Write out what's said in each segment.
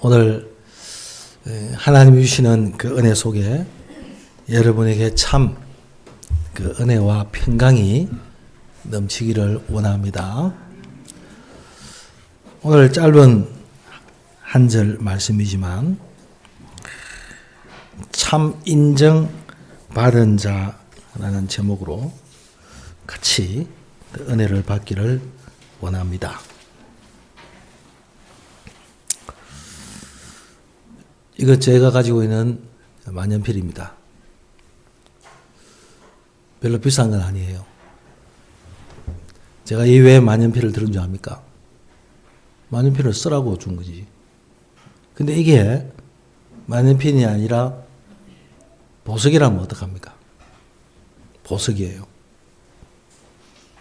오늘 하나님이 주시는 그 은혜 속에 여러분에게 참 그 은혜와 평강이 넘치기를 원합니다. 오늘 짧은 한 절 말씀이지만 참 인정 받은 자라는 제목으로 같이 그 은혜를 받기를 원합니다. 이거 제가 가지고 있는 만년필입니다. 별로 비싼 건 아니에요. 제가 이 왜 만년필을 들은 줄 압니까? 만년필을 쓰라고 준 거지. 근데 이게 만년필이 아니라 보석이라면 어떡합니까? 보석이에요.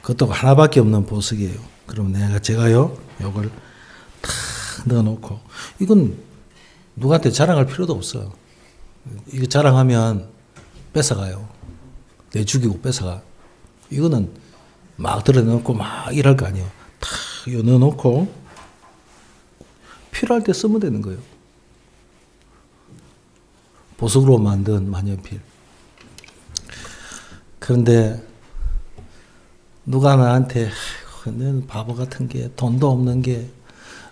그것도 하나밖에 없는 보석이에요. 그럼 제가요, 요걸 탁 넣어놓고, 이건 누구한테 자랑할 필요도 없어. 이거 자랑하면 뺏어가요. 내 죽이고 뺏어가. 이거는 막 들어놓고 막 일할 거 아니에요. 탁 이거 넣어놓고 필요할 때 쓰면 되는 거예요. 보석으로 만든 만년필. 그런데 누가 나한테 너는 바보 같은 게, 돈도 없는 게,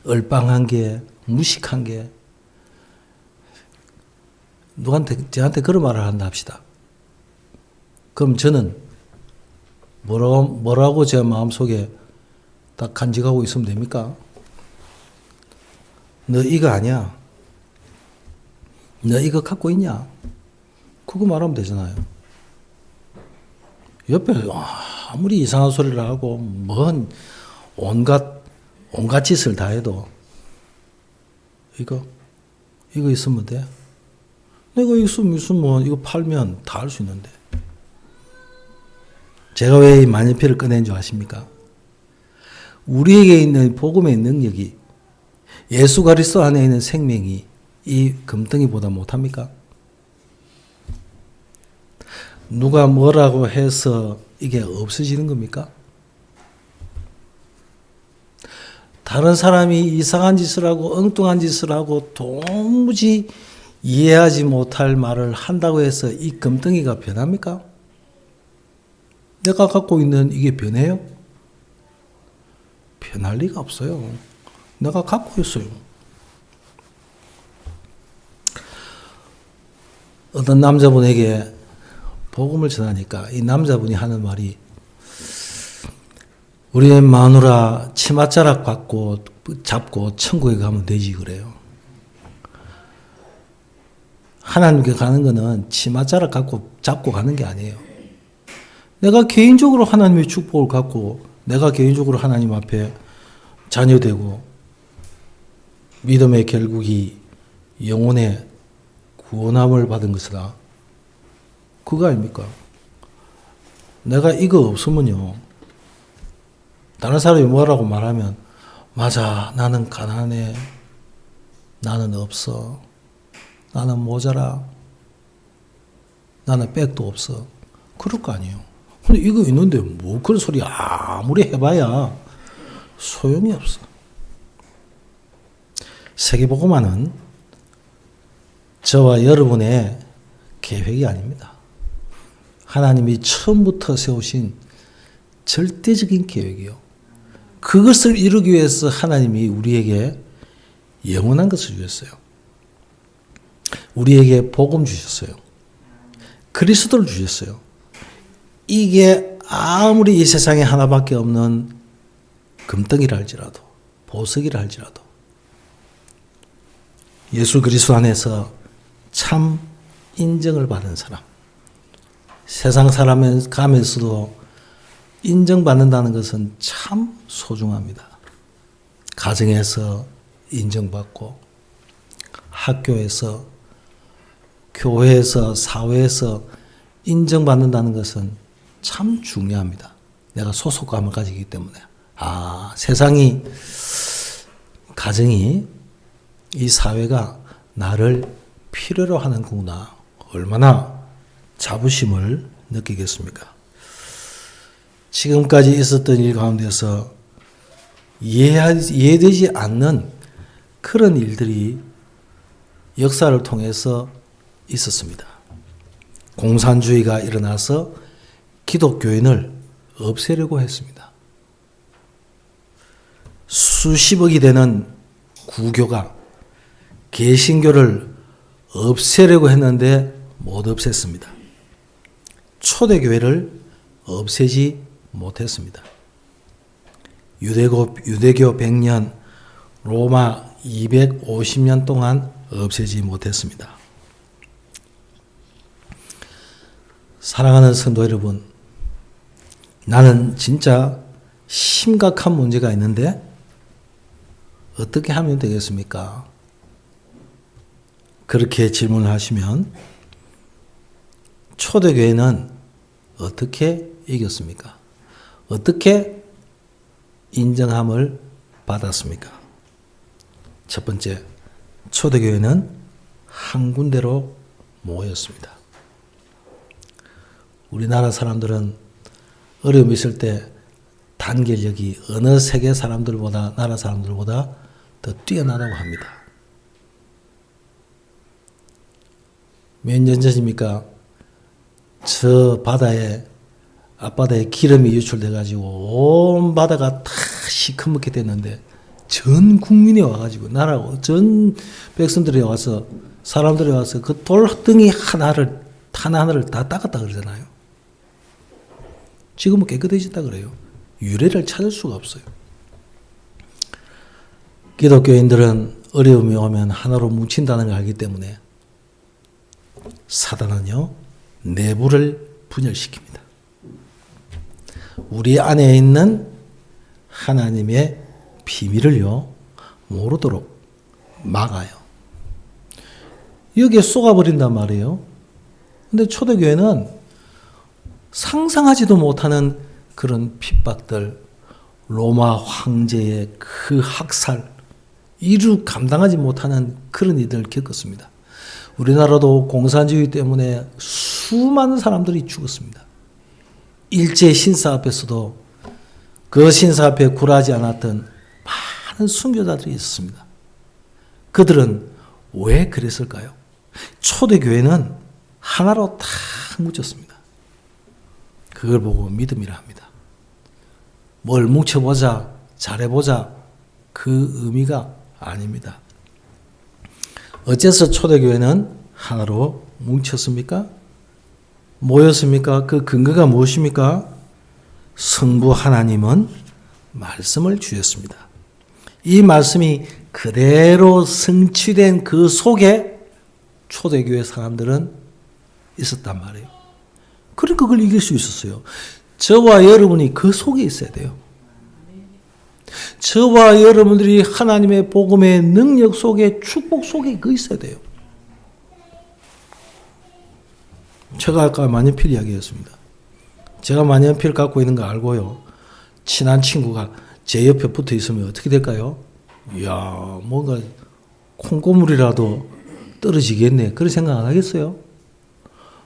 얼빵한 게, 무식한 게, 저한테 그런 말을 한다 합시다. 그럼 저는 뭐라고 제 마음속에 딱 간직하고 있으면 됩니까? 너 이거 아니야. 너 이거 갖고 있냐? 그거 말하면 되잖아요. 옆에 아무리 이상한 소리를 하고 뭔 온갖 짓을 다 해도 이거 있으면 돼. 내가 있으면 이거 팔면 다 할 수 있는데. 제가 왜 이 만년필을 꺼낸 줄 아십니까? 우리에게 있는 복음의 능력이, 예수 그리스도 안에 있는 생명이 이 금덩이보다 못합니까? 누가 뭐라고 해서 이게 없어지는 겁니까? 다른 사람이 이상한 짓을 하고 엉뚱한 짓을 하고 도무지 이해하지 못할 말을 한다고 해서 이 금덩이가 변합니까? 내가 갖고 있는 이게 변해요? 변할 리가 없어요. 내가 갖고 있어요. 어떤 남자분에게 복음을 전하니까 이 남자분이 하는 말이, 우리 마누라 치맛자락 잡고 천국에 가면 되지 그래요. 하나님께 가는 거는 치맛자락 잡고 가는 게 아니에요. 내가 개인적으로 하나님의 축복을 갖고, 내가 개인적으로 하나님 앞에 자녀되고, 믿음의 결국이 영혼의 구원함을 받은 것이다. 그거 아닙니까? 내가 이거 없으면요, 다른 사람이 뭐라고 말하면, 맞아, 나는 가난해, 나는 없어, 나는 모자라, 나는 백도 없어. 그럴 거 아니에요. 근데 이거 있는데 뭐 그런 소리 아무리 해봐야 소용이 없어. 세계복음화는 저와 여러분의 계획이 아닙니다. 하나님이 처음부터 세우신 절대적인 계획이요. 그것을 이루기 위해서 하나님이 우리에게 영원한 것을 주셨어요. 우리에게 복음 주셨어요. 그리스도를 주셨어요. 이게 아무리 이 세상에 하나밖에 없는 금덩이라 할지라도, 보석이라 할지라도, 예수 그리스도 안에서 참 인정을 받은 사람, 세상 사람에 가면서도 인정받는다는 것은 참 소중합니다. 가정에서 인정받고, 학교에서, 교회에서, 사회에서 인정받는다는 것은 참 중요합니다. 내가 소속감을 가지기 때문에. 세상이, 가정이, 이 사회가 나를 필요로 하는구나. 얼마나 자부심을 느끼겠습니까? 지금까지 있었던 일 가운데서 이해되지 않는 그런 일들이 역사를 통해서 있었습니다. 공산주의가 일어나서 기독교인을 없애려고 했습니다. 수십억이 되는 구교가 개신교를 없애려고 했는데 못 없앴습니다. 초대교회를 없애지 못했습니다. 유대교 100년, 로마 250년 동안 없애지 못했습니다. 사랑하는 성도 여러분, 나는 진짜 심각한 문제가 있는데 어떻게 하면 되겠습니까? 그렇게 질문을 하시면 초대교회는 어떻게 이겼습니까? 어떻게 인정함을 받았습니까? 첫 번째, 초대교회는 한 군데로 모였습니다. 우리나라 사람들은 어려움이 있을 때 단결력이 어느 세계 사람들보다, 나라 사람들보다 더 뛰어나다고 합니다. 몇 년 전입니까? 저 바다에, 앞바다에 기름이 유출돼가지고 온 바다가 다 시커멓게 됐는데 전 국민이 와가지고, 나라 전 백성들이 와서, 사람들이 와서 그 돌덩이 하나를 다 닦았다 그러잖아요. 지금은 깨끗해졌다 그래요. 유래를 찾을 수가 없어요. 기독교인들은 어려움이 오면 하나로 뭉친다는 걸 알기 때문에 사단은요, 내부를 분열시킵니다. 우리 안에 있는 하나님의 비밀을요, 모르도록 막아요. 여기에 쏘아버린단 말이에요. 근데 초대교회는 상상하지도 못하는 그런 핍박들, 로마 황제의 그 학살, 이루 감당하지 못하는 그런 일들을 겪었습니다. 우리나라도 공산주의 때문에 수많은 사람들이 죽었습니다. 일제 신사 앞에서도 그 신사 앞에 굴하지 않았던 많은 순교자들이 있었습니다. 그들은 왜 그랬을까요? 초대교회는 하나로 다 묻혔습니다. 그걸 보고 믿음이라 합니다. 뭘 뭉쳐보자, 잘해보자, 그 의미가 아닙니다. 어째서 초대교회는 하나로 뭉쳤습니까? 모였습니까? 그 근거가 무엇입니까? 성부 하나님은 말씀을 주셨습니다. 이 말씀이 그대로 성취된 그 속에 초대교회 사람들은 있었단 말이에요. 그러니까 그걸 이길 수 있었어요. 저와 여러분이 그 속에 있어야 돼요. 저와 여러분들이 하나님의 복음의 능력 속에, 축복 속에 그 있어야 돼요. 제가 아까 만년필 이야기했습니다. 제가 만년필 갖고 있는 거 알고요, 친한 친구가 제 옆에 붙어 있으면 어떻게 될까요? 이야, 뭔가 콩고물이라도 떨어지겠네, 그런 생각 안 하겠어요?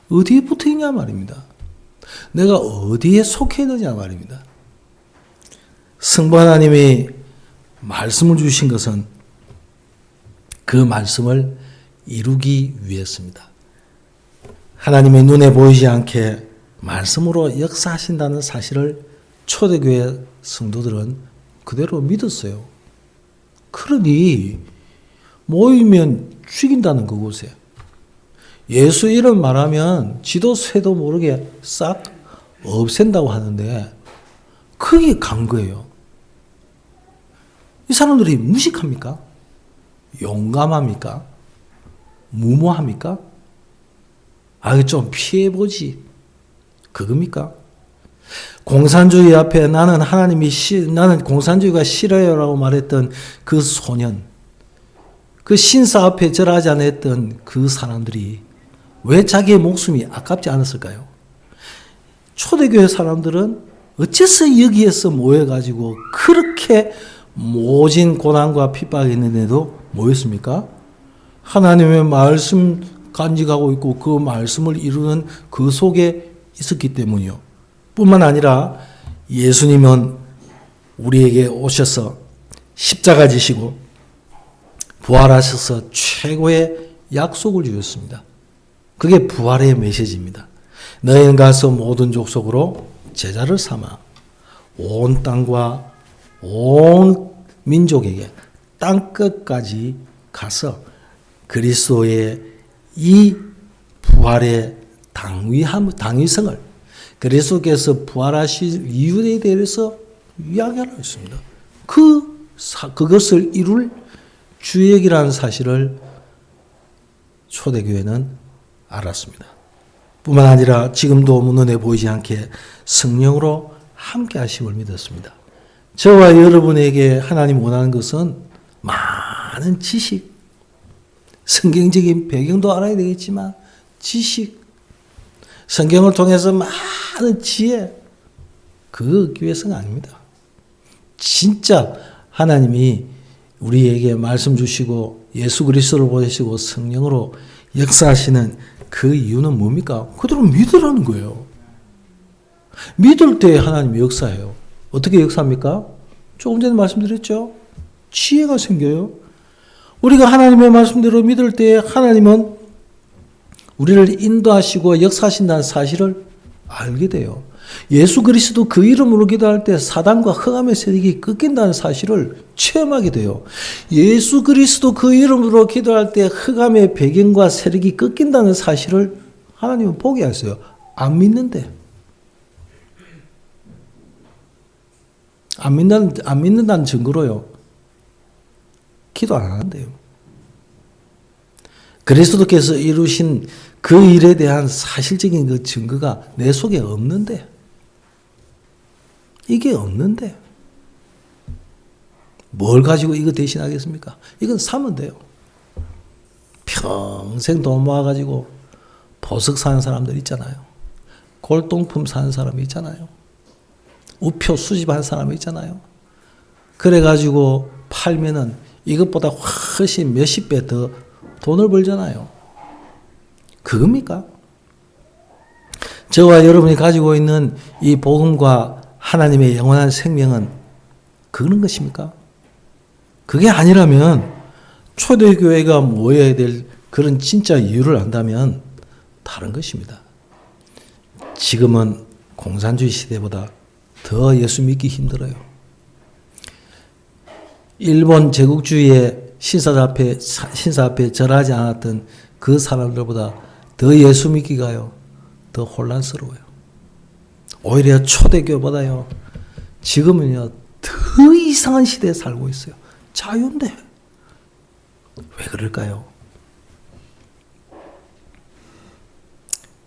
어디에 붙어 있냐 말입니다. 내가 어디에 속해 있느냐 말입니다. 성부 하나님이 말씀을 주신 것은 그 말씀을 이루기 위해서입니다. 하나님의 눈에 보이지 않게 말씀으로 역사하신다는 사실을 초대교회 성도들은 그대로 믿었어요. 그러니 모이면 죽인다는 그곳에 예수 이름 말하면 지도 쇠도 모르게 싹 없앤다고 하는데 그게 간 거예요. 이 사람들이 무식합니까? 용감합니까? 무모합니까? 아, 좀 피해보지. 그겁니까? 공산주의 앞에 나는 공산주의가 싫어요라고 말했던 그 소년, 그 신사 앞에 절하지 않았던 그 사람들이 왜 자기의 목숨이 아깝지 않았을까요? 초대교회 사람들은 어째서 여기에서 모여가지고 그렇게 모진 고난과 핍박이 있는데도 모였습니까? 하나님의 말씀 간직하고 있고 그 말씀을 이루는 그 속에 있었기 때문이요. 뿐만 아니라 예수님은 우리에게 오셔서 십자가 지시고 부활하셔서 최고의 약속을 주셨습니다. 그게 부활의 메시지입니다. 너희는 가서 모든 족속으로 제자를 삼아 온 땅과 온 민족에게 땅끝까지 가서 그리스도의 이 부활의 당위성을 그리스도께서 부활하신 이유에 대해서 이야기하라 했습니다. 그것을 이룰 주역이라는 사실을 초대교회는 알았습니다. 뿐만 아니라 지금도 눈에 보이지 않게 성령으로 함께 하심을 믿었습니다. 저와 여러분에게 하나님 원하는 것은 많은 지식, 성경적인 배경도 알아야 되겠지만 지식, 성경을 통해서 많은 지혜, 그거 얻기 위해서가 아닙니다. 진짜 하나님이 우리에게 말씀 주시고 예수 그리스도를 보내시고 성령으로 역사하시는 그 이유는 뭡니까? 그대로 믿으라는 거예요. 믿을 때 하나님이 역사해요. 어떻게 역사합니까? 조금 전에 말씀드렸죠? 지혜가 생겨요. 우리가 하나님의 말씀대로 믿을 때 하나님은 우리를 인도하시고 역사하신다는 사실을 알게 돼요. 예수 그리스도 그 이름으로 기도할 때 사단과 흑암의 세력이 꺾인다는 사실을 체험하게 돼요. 예수 그리스도 그 이름으로 기도할 때 흑암의 배경과 세력이 꺾인다는 사실을 하나님은 보게 하세요. 안 믿는데. 안 믿는다는 증거로요. 기도 안 하는데요. 그리스도께서 이루신 그 일에 대한 사실적인 그 증거가 내 속에 없는데, 이게 없는데, 뭘 가지고 이거 대신하겠습니까? 이건 사면 돼요. 평생 돈 모아가지고 보석 사는 사람들 있잖아요. 골동품 사는 사람 있잖아요. 우표 수집한 사람 있잖아요. 그래가지고 팔면은 이것보다 훨씬 몇십 배 더 돈을 벌잖아요. 그겁니까? 저와 여러분이 가지고 있는 이 복음과 하나님의 영원한 생명은 그런 것입니까? 그게 아니라면 초대교회가 모여야 될 그런 진짜 이유를 안다면 다른 것입니다. 지금은 공산주의 시대보다 더 예수 믿기 힘들어요. 일본 제국주의의 신사 앞에 절하지 않았던 그 사람들보다 더 예수 믿기가요, 더 혼란스러워요. 오히려 초대교보다요, 지금은요, 더 이상한 시대에 살고 있어요. 자유인데. 왜 그럴까요?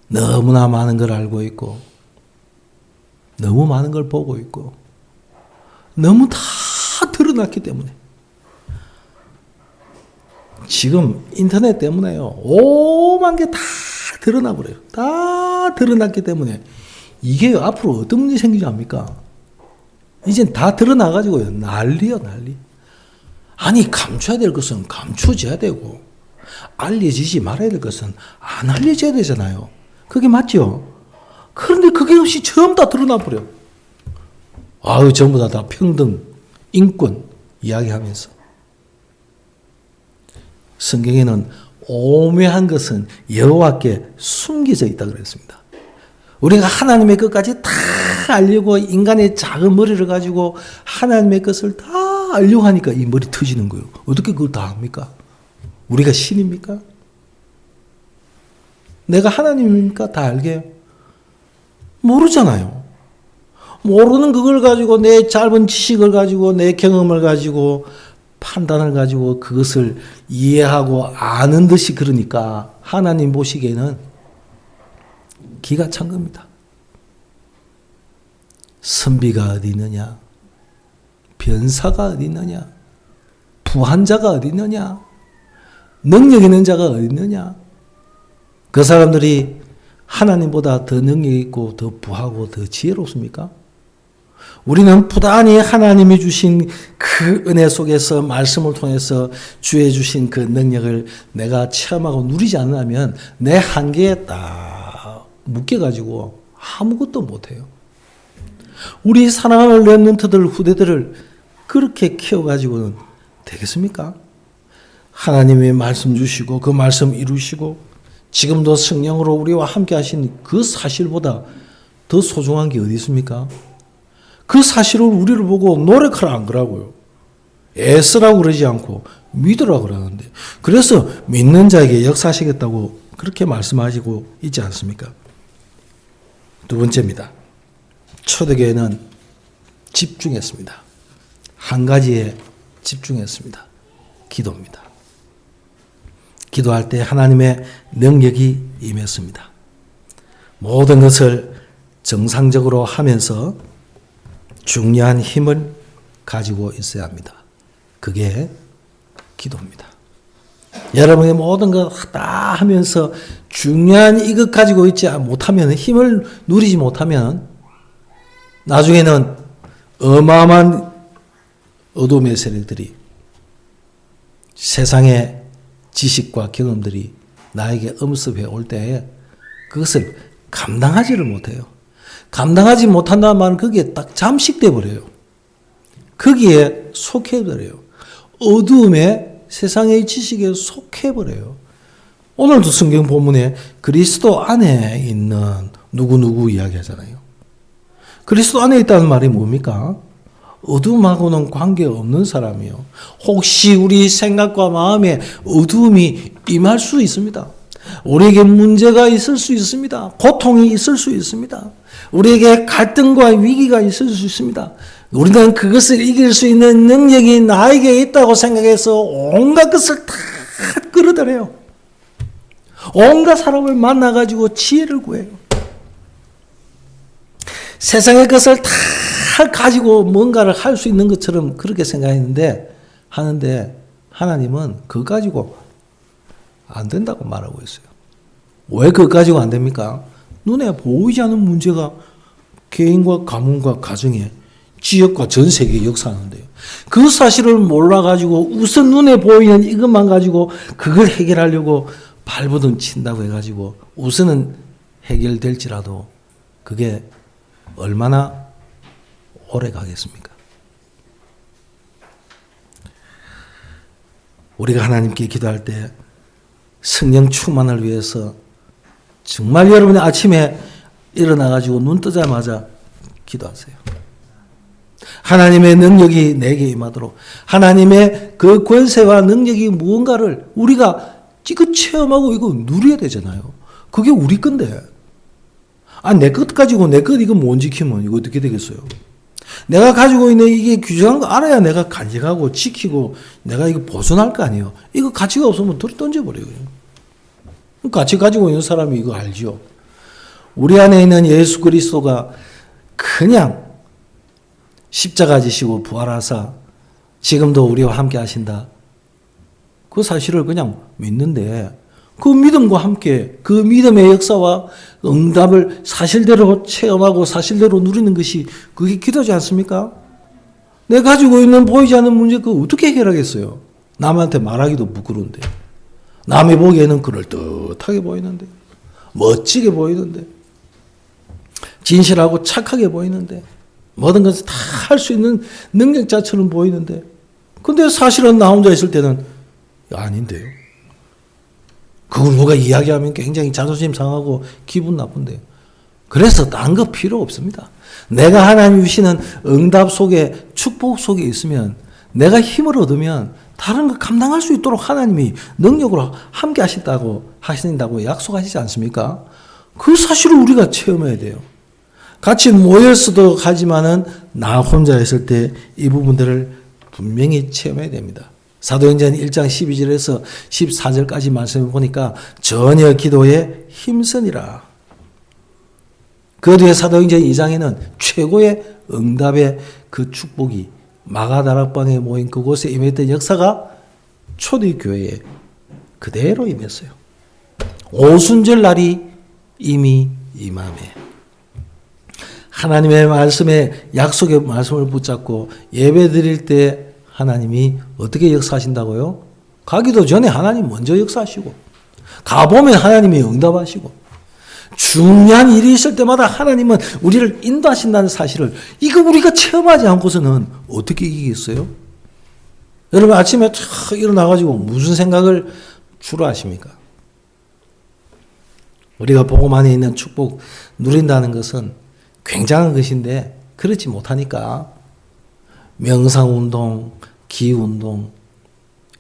너무나 많은 걸 알고 있고, 너무 많은 걸 보고 있고, 너무 다 드러났기 때문에. 지금 인터넷 때문에요, 오만 게 다 드러나 버려요. 다 드러났기 때문에 이게 앞으로 어떤 문제 생기지 않습니까? 이젠 다 드러나가지고요, 난리요, 난리. 아니, 감춰야 될 것은 감춰져야 되고, 알려지지 말아야 될 것은 안 알려져야 되잖아요. 그게 맞죠? 그런데 그게 없이 전부 다 드러나 버려. 아유, 전부 다 평등, 인권 이야기하면서. 성경에는 오묘한 것은 여호와께 숨겨져 있다 그랬습니다. 우리가 하나님의 것까지 다 알려고 인간의 작은 머리를 가지고 하나님의 것을 다 알려고 하니까 이 머리 터지는 거예요. 어떻게 그걸 다 합니까? 우리가 신입니까? 내가 하나님입니까? 다 알게? 모르잖아요. 모르는 그걸 가지고 내 짧은 지식을 가지고 내 경험을 가지고 판단을 가지고 그것을 이해하고 아는 듯이 그러니까 하나님 보시기에는 기가 찬 겁니다. 선비가 어디 있느냐? 변사가 어디 있느냐? 부한자가 어디 있느냐? 능력 있는 자가 어디 있느냐? 그 사람들이 하나님보다 더 능력 있고 더 부하고 더 지혜롭습니까? 우리는 부단히 하나님이 주신 그 은혜 속에서 말씀을 통해서 주의 주신 그 능력을 내가 체험하고 누리지 않으면 내 한계에 딱 묶여가지고 아무것도 못해요. 우리 사랑하는 렘넌트들 후대들을 그렇게 키워가지고는 되겠습니까? 하나님의 말씀 주시고 그 말씀 이루시고 지금도 성령으로 우리와 함께 하신 그 사실보다 더 소중한 게 어디 있습니까? 그 사실을 우리를 보고 노력하라 안 그러고요. 애쓰라고 그러지 않고 믿으라고 그러는데, 그래서 믿는 자에게 역사하시겠다고 그렇게 말씀하시고 있지 않습니까? 두 번째입니다. 초대교회는 집중했습니다. 한 가지에 집중했습니다. 기도입니다. 기도할 때 하나님의 능력이 임했습니다. 모든 것을 정상적으로 하면서 중요한 힘을 가지고 있어야 합니다. 그게 기도입니다. 여러분이 모든 거 다 하면서 중요한 이것 가지고 있지 못하면, 힘을 누리지 못하면 나중에는 어마어마한 어둠의 세력들이, 세상의 지식과 경험들이 나에게 엄습해 올 때에 그것을 감당하지를 못해요. 감당하지 못한다는 말은 거기에 딱 잠식돼 버려요. 거기에 속해 버려요. 어두움의 세상의 지식에 속해 버려요. 오늘도 성경 본문에 그리스도 안에 있는 누구누구 이야기하잖아요. 그리스도 안에 있다는 말이 뭡니까? 어둠하고는 관계없는 사람이요. 혹시 우리 생각과 마음에 어두움이 임할 수 있습니다. 우리에게 문제가 있을 수 있습니다. 고통이 있을 수 있습니다. 우리에게 갈등과 위기가 있을 수 있습니다. 우리는 그것을 이길 수 있는 능력이 나에게 있다고 생각해서 온갖 것을 다 끌어들여요. 온갖 사람을 만나가지고 지혜를 구해요. 세상의 것을 다 가지고 뭔가를 할 수 있는 것처럼 그렇게 생각했는데, 하는데 하나님은 그거 가지고 안 된다고 말하고 있어요. 왜 그거 가지고 안 됩니까? 눈에 보이지 않는 문제가 개인과 가문과 가정에, 지역과 전 세계에 역사하는데요. 그 사실을 몰라가지고 우선 눈에 보이는 이것만 가지고 그걸 해결하려고 발버둥 친다고 해가지고 우선은 해결될지라도 그게 얼마나 오래 가겠습니까? 우리가 하나님께 기도할 때 성령 충만을 위해서 정말 여러분이 아침에 일어나가지고 눈 뜨자마자 기도하세요. 하나님의 능력이 내게 임하도록, 하나님의 그 권세와 능력이 무언가를 우리가 이거 체험하고 이거 누려야 되잖아요. 그게 우리 건데. 내 것 가지고 내 것 이거 못 지키면 이거 어떻게 되겠어요? 내가 가지고 있는 이게 규정한 거 알아야 내가 간직하고 지키고 내가 이거 보존할 거 아니에요. 이거 가치가 없으면 던져버려요. 가치 가지고 있는 사람이 이거 알죠. 우리 안에 있는 예수 그리스도가 그냥 십자가 지시고 부활하사 지금도 우리와 함께 하신다. 그 사실을 그냥 믿는데, 그 믿음과 함께 그 믿음의 역사와 응답을 사실대로 체험하고 사실대로 누리는 것이 그게 기도지 않습니까? 내가 가지고 있는 보이지 않는 문제 그거 어떻게 해결하겠어요? 남한테 말하기도 부끄러운데, 남이 보기에는 그럴듯하게 보이는데, 멋지게 보이는데, 진실하고 착하게 보이는데, 모든 것을 다 할 수 있는 능력자처럼 보이는데, 근데 사실은 나 혼자 있을 때는 아닌데요. 그걸 누가 이야기하면 굉장히 자존심 상하고 기분 나쁜데요. 그래서 딴 거 필요 없습니다. 내가 하나님 주시는 응답 속에, 축복 속에 있으면, 내가 힘을 얻으면 다른 거 감당할 수 있도록 하나님이 능력으로 함께 하신다고 약속하시지 않습니까? 그 사실을 우리가 체험해야 돼요. 같이 모였어도 하지만은 나 혼자 있을 때 이 부분들을 분명히 체험해야 됩니다. 사도행전 1장 12절에서 14절까지 말씀을 보니까 전혀 기도에 힘쓰니라. 그 뒤에 사도행전 2장에는 최고의 응답의 그 축복이 마가다락방에 모인 그곳에 임했던 역사가 초대교회에 그대로 임했어요. 오순절 날이 이미 임함에 하나님의 말씀에, 약속의 말씀을 붙잡고 예배 드릴 때 하나님이 어떻게 역사하신다고요? 가기도 전에 하나님 먼저 역사하시고, 가보면 하나님이 응답하시고, 중요한 일이 있을 때마다 하나님은 우리를 인도하신다는 사실을, 이거 우리가 체험하지 않고서는 어떻게 이기겠어요? 여러분 아침에 탁 일어나가지고 무슨 생각을 주로 하십니까? 우리가 복음 안에 있는 축복 누린다는 것은 굉장한 것인데 그렇지 못하니까 명상운동, 기운동,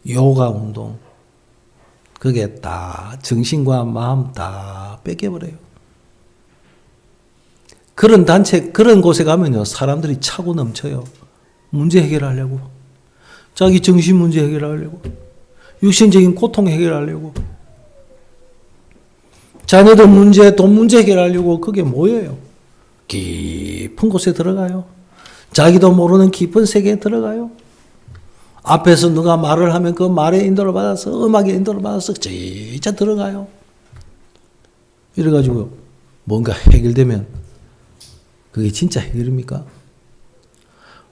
요가운동 그게 다 정신과 마음 다 뺏겨버려요. 그런 단체, 그런 곳에 가면요 사람들이 차고 넘쳐요. 문제 해결하려고, 자기 정신 문제 해결하려고, 육신적인 고통 해결하려고, 자녀들 문제, 돈 문제 해결하려고 그게 뭐예요? 깊은 곳에 들어가요. 자기도 모르는 깊은 세계에 들어가요. 앞에서 누가 말을 하면 그 말에 인도를 받아서, 음악에 인도를 받아서 진짜 들어가요. 이래가지고 뭔가 해결되면 그게 진짜 해결입니까?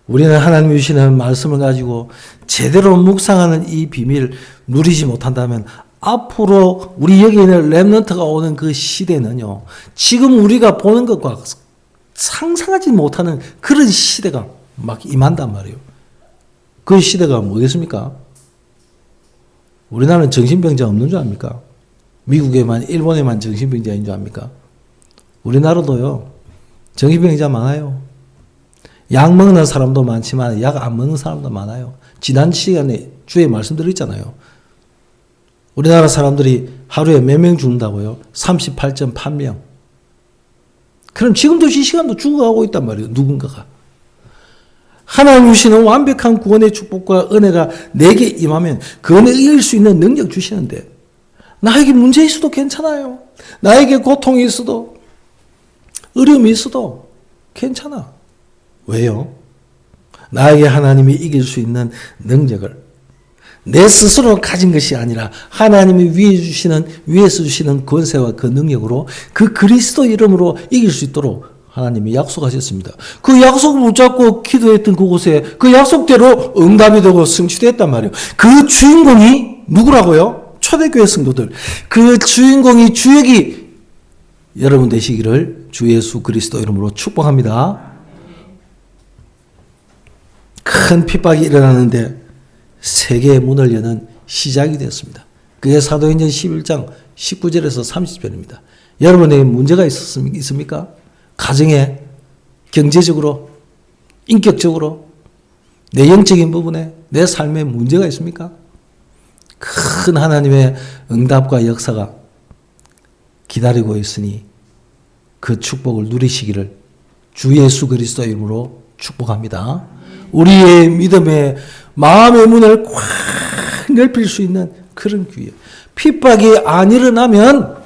우리는 하나님이 주시는 말씀을 가지고 제대로 묵상하는 이 비밀을 누리지 못한다면 앞으로 우리 여기 있는 렘넌트가 오는 그 시대는요, 지금 우리가 보는 것과 상상하지 못하는 그런 시대가 막 임한단 말이에요. 그 시대가 뭐겠습니까? 우리나라는 정신병자 없는 줄 압니까? 미국에만, 일본에만 정신병자인 줄 압니까? 우리나라도요, 정신병자 많아요. 약 먹는 사람도 많지만 약 안 먹는 사람도 많아요. 지난 시간에 주에 말씀드렸잖아요. 우리나라 사람들이 하루에 몇 명 죽는다고요? 38.8명. 그럼 지금도 이 시간도 죽어가고 있단 말이에요. 누군가가. 하나님 주시는 완벽한 구원의 축복과 은혜가 내게 임하면 그 은혜 이길 수 있는 능력 주시는데, 나에게 문제 있어도 괜찮아요. 나에게 고통이 있어도, 어려움이 있어도 괜찮아. 왜요? 나에게 하나님이 이길 수 있는 능력을 내 스스로 가진 것이 아니라 하나님이 위에서 주시는 권세와 그 능력으로 그 그리스도 이름으로 이길 수 있도록 하나님이 약속하셨습니다. 그 약속을 붙잡고 기도했던 그곳에 그 약속대로 응답이 되고 성취됐단 말이에요. 그 주인공이 누구라고요? 초대교회 성도들. 그 주인공이 주역이 여러분 되시기를 주 예수 그리스도 이름으로 축복합니다. 큰 핍박이 일어나는데 세계의 문을 여는 시작이 되었습니다. 그게 사도행전 11장 19절에서 30절입니다. 여러분에게 문제가 있습니까? 가정에, 경제적으로, 인격적으로, 내 영적인 부분에, 내 삶에 문제가 있습니까? 큰 하나님의 응답과 역사가 기다리고 있으니 그 축복을 누리시기를 주 예수 그리스도 이름으로 축복합니다. 우리의 믿음의 마음의 문을 꽉 넓힐 수 있는 그런 기회. 핍박이 안 일어나면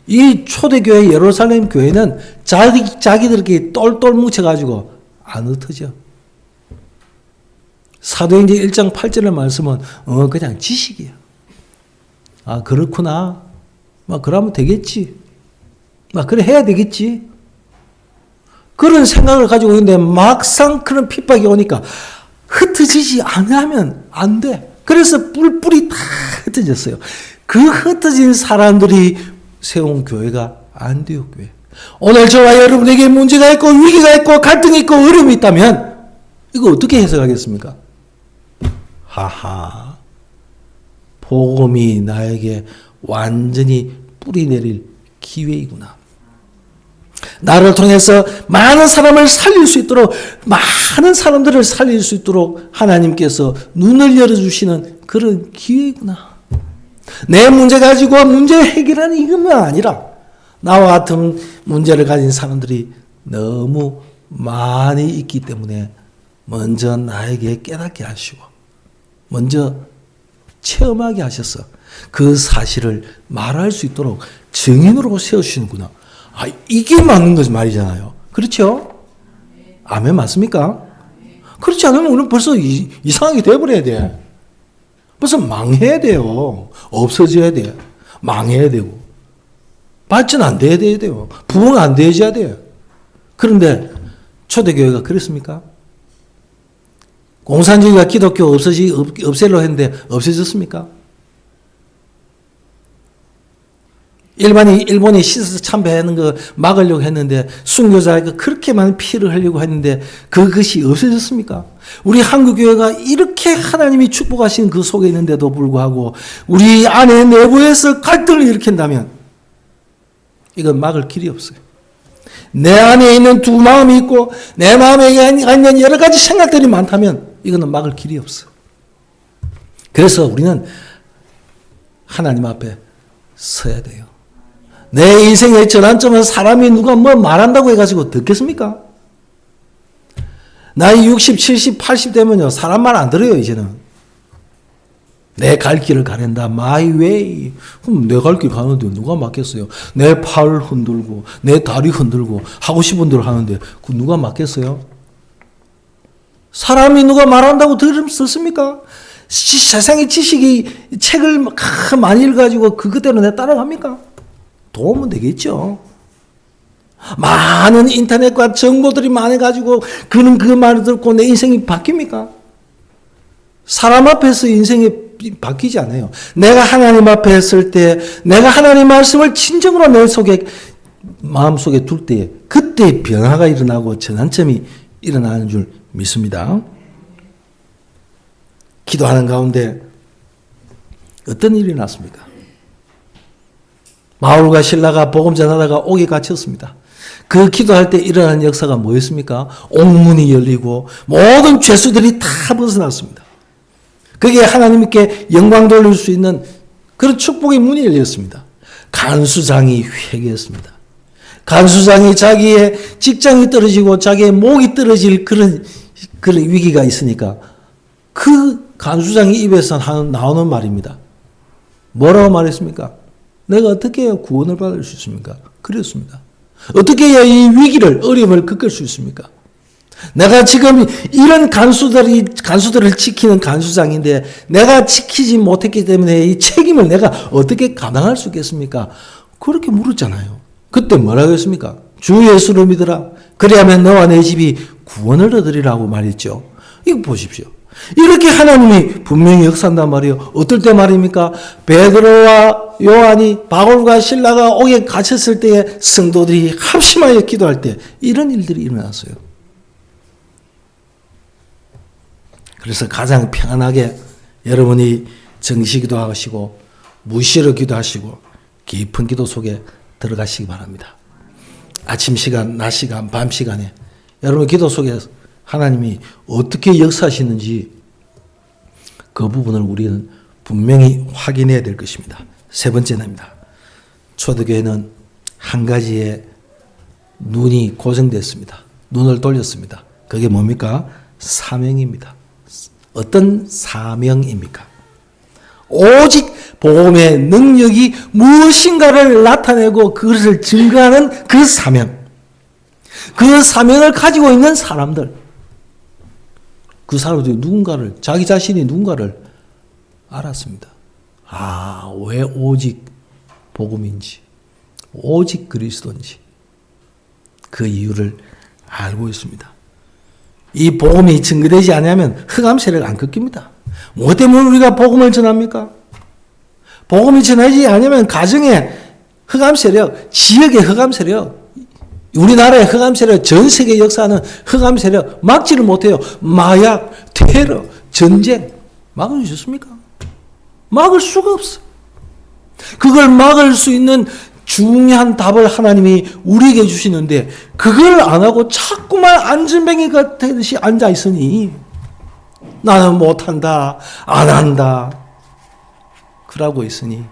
이 초대교회 예루살렘 교회는 자기들끼리 똘똘 뭉쳐가지고 안 흩어져. 사도행전 1장 8절의 말씀은 그냥 지식이야. 아 그렇구나. 막 그러면 되겠지. 막 그래 해야 되겠지. 그런 생각을 가지고 있는데 막상 그런 핍박이 오니까 흩어지지 않으면 안 돼. 그래서 뿔뿔이 다 흩어졌어요. 그 흩어진 사람들이 세운 교회가 안디옥 교회. 오늘 저와 여러분에게 문제가 있고 위기가 있고 갈등이 있고 어려움이 있다면 이거 어떻게 해석하겠습니까? 하하, 복음이 나에게 완전히 뿌리 내릴 기회이구나. 나를 통해서 많은 사람을 살릴 수 있도록, 많은 사람들을 살릴 수 있도록 하나님께서 눈을 열어주시는 그런 기회구나. 내 문제 가지고 문제 해결하는 이것만 아니라 나와 같은 문제를 가진 사람들이 너무 많이 있기 때문에 먼저 나에게 깨닫게 하시고 먼저 체험하게 하셔서 그 사실을 말할 수 있도록 증인으로 세우시는구나. 아, 이게 맞는 거지 말이잖아요. 그렇죠? 아멘 맞습니까? 그렇지 않으면 우리는 벌써 이상하게 돼버려야 돼. 벌써 망해야 돼요. 없어져야 돼. 망해야 되고. 발전 안 돼야 돼요. 부흥 안 되어져야 돼요. 그런데 초대교회가 그랬습니까? 공산주의가 기독교 없애려고 했는데 없어졌습니까? 일본이 씻어서 참배하는 거 막으려고 했는데 순교자가 그렇게 많은 피를 흘리고 했는데 그것이 없어졌습니까? 우리 한국교회가 이렇게 하나님이 축복하신 그 속에 있는데도 불구하고 우리 안에 내부에서 갈등을 일으킨다면 이건 막을 길이 없어요. 내 안에 있는 두 마음이 있고 내 마음에 있는 여러 가지 생각들이 많다면 이거는 막을 길이 없어. 그래서 우리는 하나님 앞에 서야 돼요. 내 인생의 전환점은 사람이 누가 뭐 말한다고 해가지고 듣겠습니까? 나이 60, 70, 80 되면요. 사람 말 안 들어요, 이제는. 내 갈 길을 가낸다. My way. 그럼 내 갈 길 가는데 누가 막겠어요? 내 팔 흔들고, 내 다리 흔들고, 하고 싶은 대로 하는데, 그 누가 막겠어요? 사람이 누가 말한다고 듣습니까? 세상의 지식이 책을 많이 읽어가지고 그것대로 내가 따라갑니까? 도움은 되겠죠. 많은 인터넷과 정보들이 많아가지고 그는 그 말을 듣고 내 인생이 바뀝니까? 사람 앞에서 인생이 바뀌지 않아요. 내가 하나님 앞에 했을 때 내가 하나님 말씀을 진정으로 내 속에 마음속에 둘 때 그때 변화가 일어나고 전환점이 일어나는 줄 믿습니다. 기도하는 가운데 어떤 일이 났습니까? 바울과 실라가 복음 전하다가 옥에 갇혔습니다. 그 기도할 때 일어난 역사가 뭐였습니까? 옥문이 열리고 모든 죄수들이 다 벗어났습니다. 그게 하나님께 영광 돌릴 수 있는 그런 축복의 문이 열렸습니다. 간수장이 회개했습니다. 간수장이 자기의 직장이 떨어지고 자기의 목이 떨어질 그런 위기가 있으니까 그 간수장의 입에서 나오는 말입니다. 뭐라고 말했습니까? 내가 어떻게 해야 구원을 받을 수 있습니까? 그랬습니다. 어떻게 해야 이 위기를, 어려움을 겪을 수 있습니까? 내가 지금 이런 간수들을 지키는 간수장인데 내가 지키지 못했기 때문에 이 책임을 내가 어떻게 감당할 수 있겠습니까? 그렇게 물었잖아요. 그때 뭐라고 했습니까? 주 예수를 믿으라. 그래야만 너와 내 집이 구원을 얻으리라고 말했죠. 이거 보십시오. 이렇게 하나님이 분명히 역사한단 말이에요. 어떨 때 말입니까? 베드로와 요한이 바울과 실라가 옥에 갇혔을 때에 성도들이 합심하여 기도할 때 이런 일들이 일어났어요. 그래서 가장 평안하게 여러분이 정시기도 하시고 무시로 기도하시고 깊은 기도 속에 들어가시기 바랍니다. 아침 시간, 낮 시간, 밤 시간에 여러분 기도 속에 하나님이 어떻게 역사하시는지 그 부분을 우리는 분명히 확인해야 될 것입니다. 세 번째입니다. 초대교회는 한 가지의 눈이 고정됐습니다. 눈을 돌렸습니다. 그게 뭡니까? 사명입니다. 어떤 사명입니까? 오직 복음의 능력이 무엇인가를 나타내고 그것을 증거하는 그 사명. 그 사명을 가지고 있는 사람들. 그 사람들이 누군가를, 자기 자신이 누군가를 알았습니다. 아, 왜 오직 복음인지, 오직 그리스도인지 그 이유를 알고 있습니다. 이 복음이 증거되지 않으면 흑암 세력을 안 꺾입니다. 뭐 때문에 우리가 복음을 전합니까? 복음이 전하지 않으면 가정에 흑암 세력, 지역의 흑암 세력, 우리나라의 흑암 세력, 전 세계 역사하는 흑암 세력 막지를 못해요. 마약, 테러, 전쟁 막을 수 있습니까? 막을 수가 없어. 그걸 막을 수 있는 중요한 답을 하나님이 우리에게 주시는데 그걸 안 하고 자꾸만 안전뱅이 같듯이 앉아 있으니 나는 못한다, 안 한다 그러고 있으니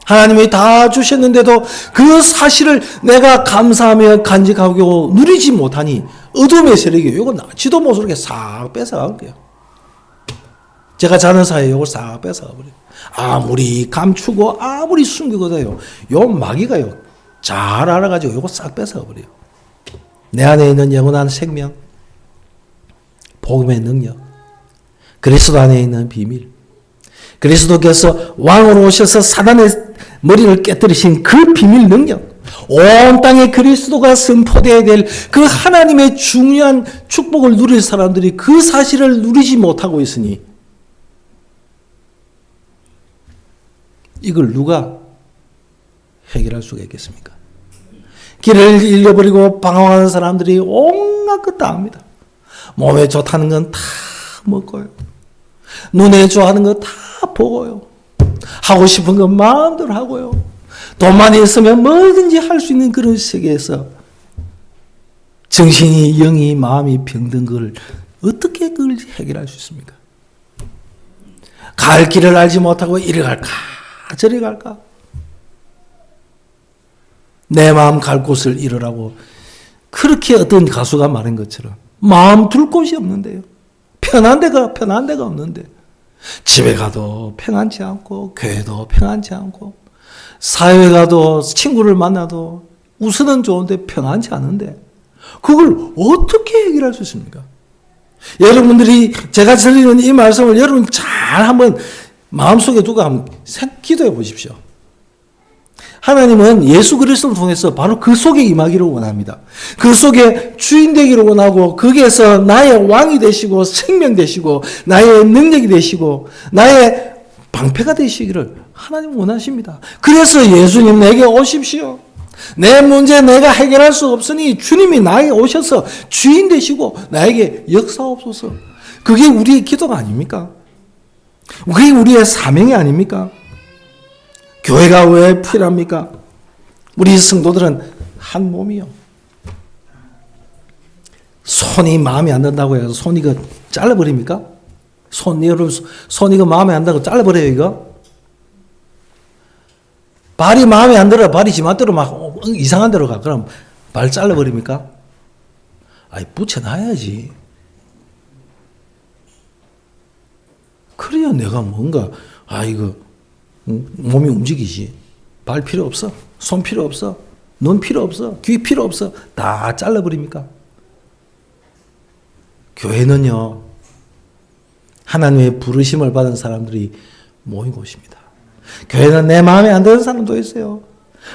하나님이 다 주셨는데도 그 사실을 내가 감사하며 간직하고 누리지 못하니 어둠의 세력이 이거 지도 모르게 싹 뺏어갈 거예요. 제가 자는 사이에 이걸 싹 뺏어가 버려요. 아무리 감추고 아무리 숨기고도요. 요 마귀가요. 잘 알아가지고 이거 싹 뺏어가 버려요. 내 안에 있는 영원한 생명, 복음의 능력, 그리스도 안에 있는 비밀, 그리스도께서 왕으로 오셔서 사단의 머리를 깨뜨리신 그 비밀 능력, 온 땅에 그리스도가 선포되어야 될 그 하나님의 중요한 축복을 누릴 사람들이 그 사실을 누리지 못하고 있으니 이걸 누가 해결할 수가 있겠습니까? 길을 잃어버리고 방황하는 사람들이 온갖 것 다 합니다. 몸에 좋다는 건 다 먹고요. 눈에 좋아하는 거 다 보고요. 하고 싶은 건 마음대로 하고요. 돈만 있으면 뭐든지 할 수 있는 그런 세계에서 정신이, 영이, 마음이 병든 걸 어떻게 그걸 해결할 수 있습니까? 갈 길을 알지 못하고 이리 갈까 저리 갈까? 내 마음 갈 곳을 잃으라고 그렇게 어떤 가수가 말한 것처럼 마음 둘 곳이 없는데요. 편한 데가 없는데 집에 가도 평안치 않고 교회도 평안치 않고 사회에 가도 친구를 만나도 우선은 좋은데 평안치 않은데 그걸 어떻게 해결할 수 있습니까? 여러분들이 제가 드리는 이 말씀을 여러분 잘 한번 마음속에 두고 한번 기도해 보십시오. 하나님은 예수 그리스도를 통해서 바로 그 속에 임하기를 원합니다. 그 속에 주인 되기를 원하고 거기에서 나의 왕이 되시고 생명 되시고 나의 능력이 되시고 나의 방패가 되시기를 하나님 원하십니다. 그래서 예수님 내게 오십시오. 내 문제 내가 해결할 수 없으니 주님이 나에게 오셔서 주인 되시고 나에게 역사옵소서. 그게 우리의 기도가 아닙니까? 그게 우리의 사명이 아닙니까? 교회가 왜 필요합니까? 우리 성도들은 한 몸이요. 손이 마음에 안 든다고 해서 손 이거 잘라버립니까? 손 이거 마음에 안 든다고 잘라버려요 이거? 발이 마음에 안 들어 발이 지맘대로 막 이상한 데로 가. 그럼 발 잘라버립니까? 아니 붙여놔야지. 그래야 내가 뭔가 이거 몸이 움직이지. 발 필요 없어. 손 필요 없어. 눈 필요 없어. 귀 필요 없어. 다 잘라버립니까? 교회는요. 하나님의 부르심을 받은 사람들이 모인 곳입니다. 교회는 내 마음에 안 드는 사람도 있어요.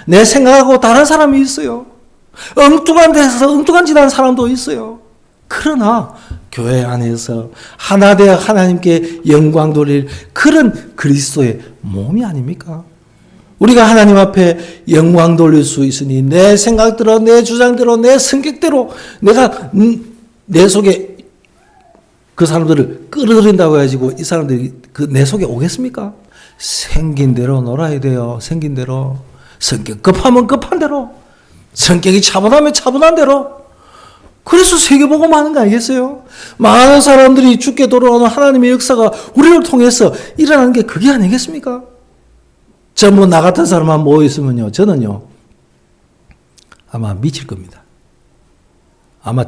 내 생각하고 다른 사람이 있어요. 엉뚱한 데서 엉뚱한 짓 하는 사람도 있어요. 그러나 교회 안에서 하나 되어 하나님께 영광 돌릴 그런 그리스도의 몸이 아닙니까? 우리가 하나님 앞에 영광 돌릴 수 있으니 내 생각대로 내 주장대로 내 성격대로 내가 내 속에 그 사람들을 끌어들인다고 해가지고 이 사람들이 그 내 속에 오겠습니까? 생긴 대로 놀아야 돼요. 생긴 대로. 성격 급하면 급한 대로. 성격이 차분하면 차분한 대로. 그래서 세계복음 하는 거 아니겠어요? 많은 사람들이 죽게 돌아오는 하나님의 역사가 우리를 통해서 일어나는 게 그게 아니겠습니까? 전부 나 같은 사람만 모여있으면요. 저는요. 아마 미칠 겁니다. 아마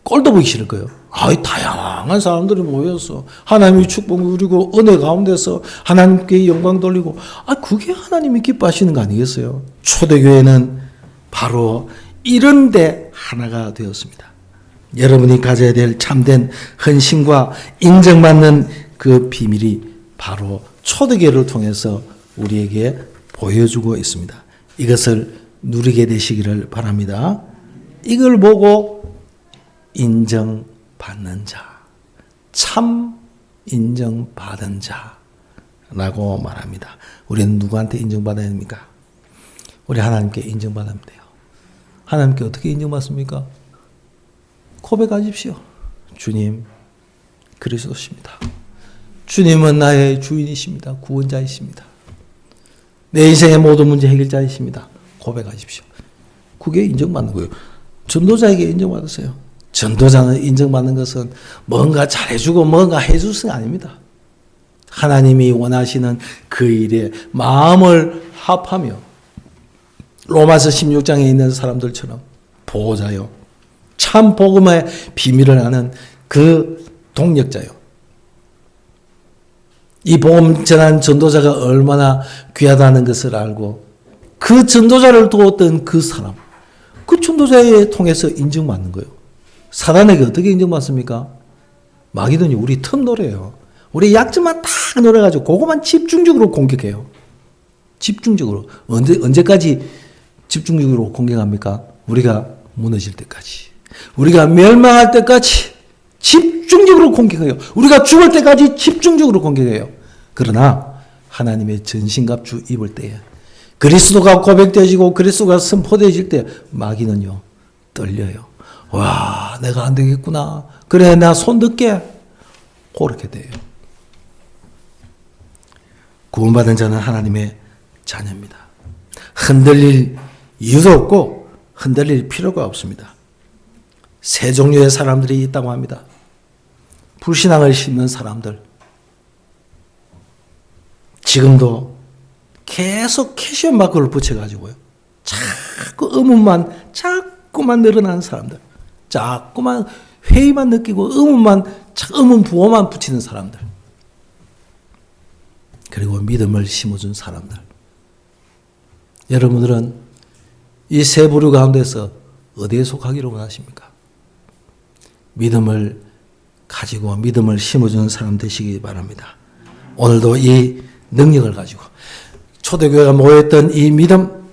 꼴도 보기 싫을 거예요. 다양한 사람들이 모여서 하나님의 축복 누리고 은혜 가운데서 하나님께 영광 돌리고 그게 하나님이 기뻐하시는 거 아니겠어요? 초대교회는 바로 이런데 하나가 되었습니다. 여러분이 가져야 될 참된 헌신과 인정받는 그 비밀이 바로 초대교회를 통해서 우리에게 보여주고 있습니다. 이것을 누리게 되시기를 바랍니다. 이걸 보고 인정받는 자, 참 인정받은 자라고 말합니다. 우리는 누구한테 인정받아야 됩니까? 우리 하나님께 인정받으면 돼요. 하나님께 어떻게 인정받습니까? 고백하십시오. 주님, 그리스도십니다. 주님은 나의 주인이십니다. 구원자이십니다. 내 인생의 모든 문제 해결자이십니다. 고백하십시오. 그게 인정받는 거예요. 전도자에게 인정받으세요. 전도자는 인정받는 것은 뭔가 잘해주고 뭔가 해줄 것이 아닙니다. 하나님이 원하시는 그 일에 마음을 합하며 로마서 16장에 있는 사람들처럼 보호자요. 참 복음의 비밀을 아는 그 동력자요. 이 복음 전한 전도자가 얼마나 귀하다는 것을 알고 그 전도자를 도왔던 그 사람, 그 전도자에 통해서 인정받는 거예요. 사단에게 어떻게 인정받습니까? 마귀든지 우리 틈노래요. 우리 약점만 딱 노려가지고 그것만 집중적으로 공격해요. 집중적으로. 언제까지 집중적으로 공격합니까? 우리가 무너질 때까지. 우리가 멸망할 때까지 집중적으로 공격해요. 우리가 죽을 때까지 집중적으로 공격해요. 그러나 하나님의 전신갑주 입을 때에 그리스도가 고백되어지고 그리스도가 선포되어질 때 마귀는요 떨려요. 와, 내가 안 되겠구나. 그래, 나 손 들게. 그렇게 돼요. 구원받은 자는 하나님의 자녀입니다. 흔들릴 이유도 없고 흔들릴 필요가 없습니다. 세 종류의 사람들이 있다고 합니다. 불신앙을 심는 사람들. 지금도 계속 캐시엄 마크를 붙여가지고요. 자꾸만 늘어나는 사람들. 자꾸만 회의만 느끼고 의문 부호만 붙이는 사람들. 그리고 믿음을 심어준 사람들. 여러분들은 이 세 부류 가운데서 어디에 속하기를 원하십니까? 믿음을 가지고 믿음을 심어주는 사람 되시기 바랍니다. 오늘도 이 능력을 가지고 초대교회가 모였던 이 믿음,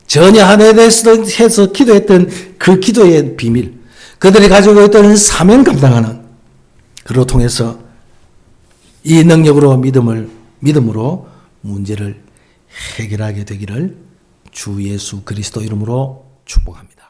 전혀 하나에 대해서 해서 기도했던 그 기도의 비밀, 그들이 가지고 있던 사명 감당하는 그로 통해서 이 능력으로 믿음으로 문제를 해결하게 되기를 주 예수 그리스도 이름으로 축복합니다.